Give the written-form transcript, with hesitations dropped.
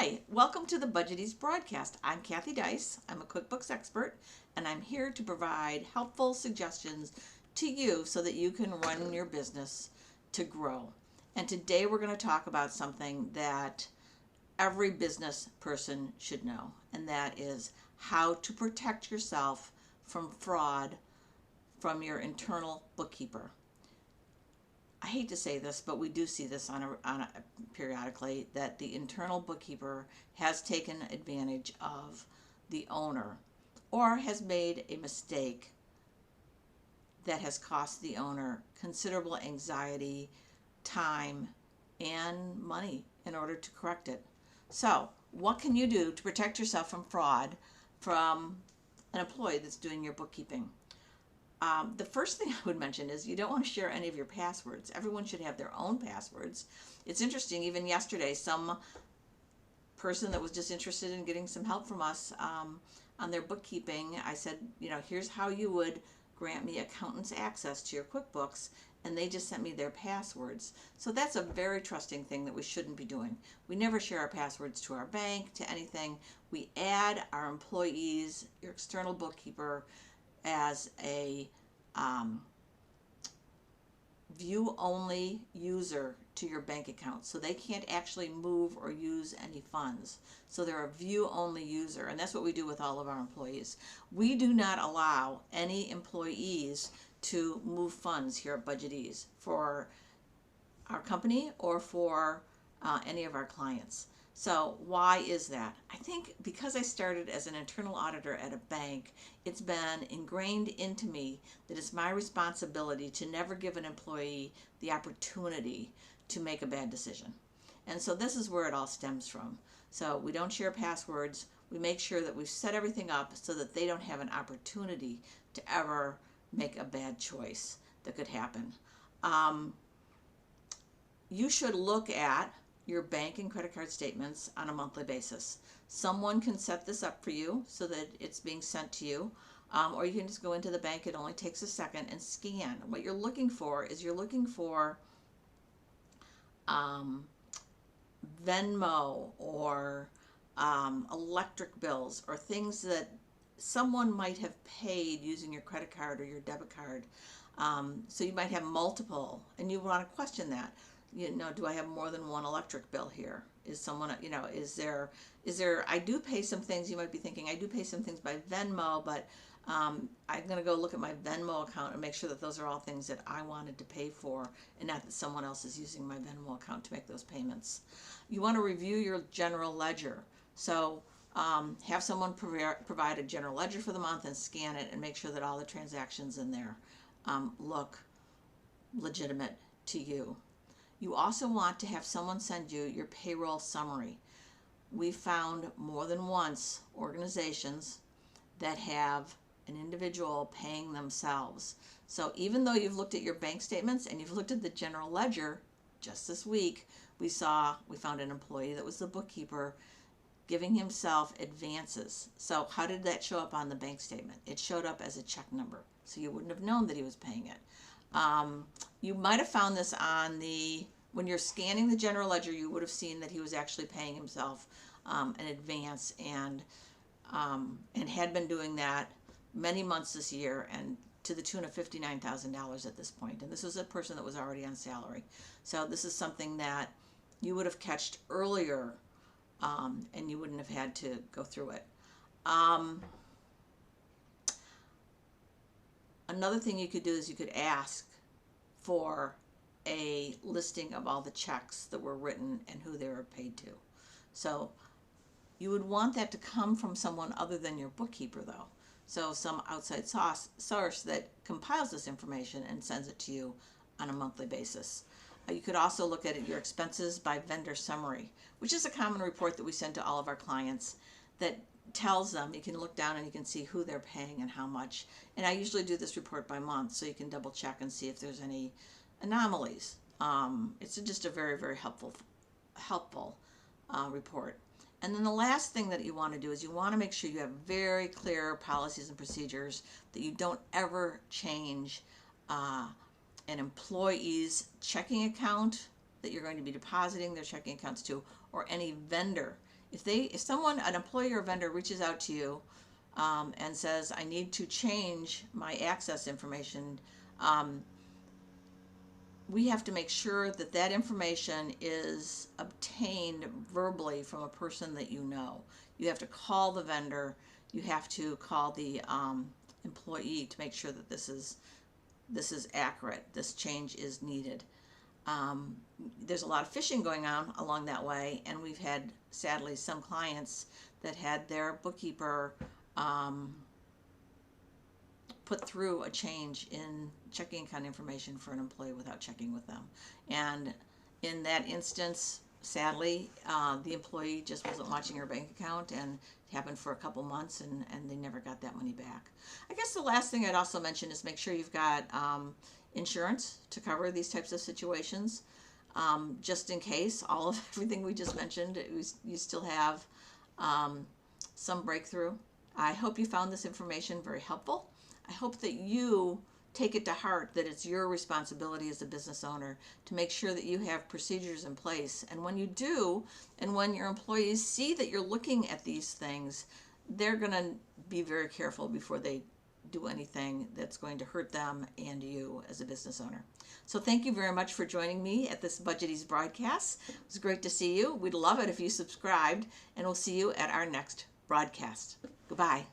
Hi, welcome to the BudgetEase broadcast. I'm Kathy Dise. I'm a QuickBooks expert, and I'm here to provide helpful suggestions to you so that you can run your business to grow. And today we're going to talk about something that every business person should know, and that is how to protect yourself from fraud from your internal bookkeeper. I hate to say this, but we do see this periodically, that the internal bookkeeper has taken advantage of the owner or has made a mistake that has cost the owner considerable anxiety, time, and money in order to correct it. So, what can you do to protect yourself from fraud from an employee that's doing your bookkeeping? The first thing I would mention is you don't want to share any of your passwords. Everyone should have their own passwords. It's interesting, even yesterday, some person that was just interested in getting some help from us on their bookkeeping, I said, here's how you would grant me accountant's access to your QuickBooks, and they just sent me their passwords. So that's a very trusting thing that we shouldn't be doing. We never share our passwords to our bank, to anything. We add our employees, your external bookkeeper, as a view-only user to your bank account. So they can't actually move or use any funds. So they're a view-only user, and that's what we do with all of our employees. We do not allow any employees to move funds here at BudgetEase for our company or for any of our clients. So why is that? I think because I started as an internal auditor at a bank, it's been ingrained into me that it's my responsibility to never give an employee the opportunity to make a bad decision. And so this is where it all stems from. So we don't share passwords. We make sure that we've set everything up so that they don't have an opportunity to ever make a bad choice that could happen. You should look at your bank and credit card statements on a monthly basis. Someone can set this up for you so that it's being sent to you, or you can just go into the bank. It only takes a second and scan. What you're looking for is Venmo or electric bills or things that someone might have paid using your credit card or your debit card. So you might have multiple, and you want to question that. Do I have more than one electric bill here? Is someone, is there, I do pay some things. You might be thinking, I do pay some things by Venmo, but I'm going to go look at my Venmo account and make sure that those are all things that I wanted to pay for and not that someone else is using my Venmo account to make those payments. You want to review your general ledger. So have someone provide a general ledger for the month and scan it and make sure that all the transactions in there look legitimate to you. You also want to have someone send you your payroll summary. We found more than once organizations that have an individual paying themselves. So even though you've looked at your bank statements and you've looked at the general ledger, just this week we found an employee that was the bookkeeper giving himself advances. So how did that show up on the bank statement? It showed up as a check number, so you wouldn't have known that he was paying it. You might have found this when you're scanning the general ledger, you would have seen that he was actually paying himself an advance and had been doing that many months this year and to the tune of $59,000 at this point. And this was a person that was already on salary. So this is something that you would have catched earlier and you wouldn't have had to go through it. Another thing you could do is you could ask for a listing of all the checks that were written and who they were paid to. So you would want that to come from someone other than your bookkeeper, though. So some outside source that compiles this information and sends it to you on a monthly basis. You could also look at your expenses by vendor summary, which is a common report that we send to all of our clients that tells them, you can look down and you can see who they're paying and how much. And I usually do this report by month, so you can double check and see if there's any anomalies. It's just a very, very helpful report. And then the last thing that you want to do is you want to make sure you have very clear policies and procedures, that you don't ever change an employee's checking account that you're going to be depositing their checking accounts to, or any vendor. If someone, an employee or vendor reaches out to you and says, I need to change my access information, um, we have to make sure that that information is obtained verbally from a person that you know. You have to call the vendor. You have to call the employee to make sure that this is accurate. This change is needed. Um, there's a lot of phishing going on along that way, and we've had sadly some clients that had their bookkeeper put through a change in checking account information for an employee without checking with them. And in that instance, sadly, the employee just wasn't watching her bank account, and it happened for a couple months, and they never got that money back. I guess the last thing I'd also mention is make sure you've got insurance to cover these types of situations. Just in case, all of everything we just mentioned, you still have some breakthrough. I hope you found this information very helpful. I hope that you take it to heart that it's your responsibility as a business owner to make sure that you have procedures in place. And when you do, and when your employees see that you're looking at these things, they're going to be very careful before they do anything that's going to hurt them and you as a business owner. So thank you very much for joining me at this BudgetEase broadcast. It was great to see you. We'd love it if you subscribed, and we'll see you at our next broadcast. Goodbye.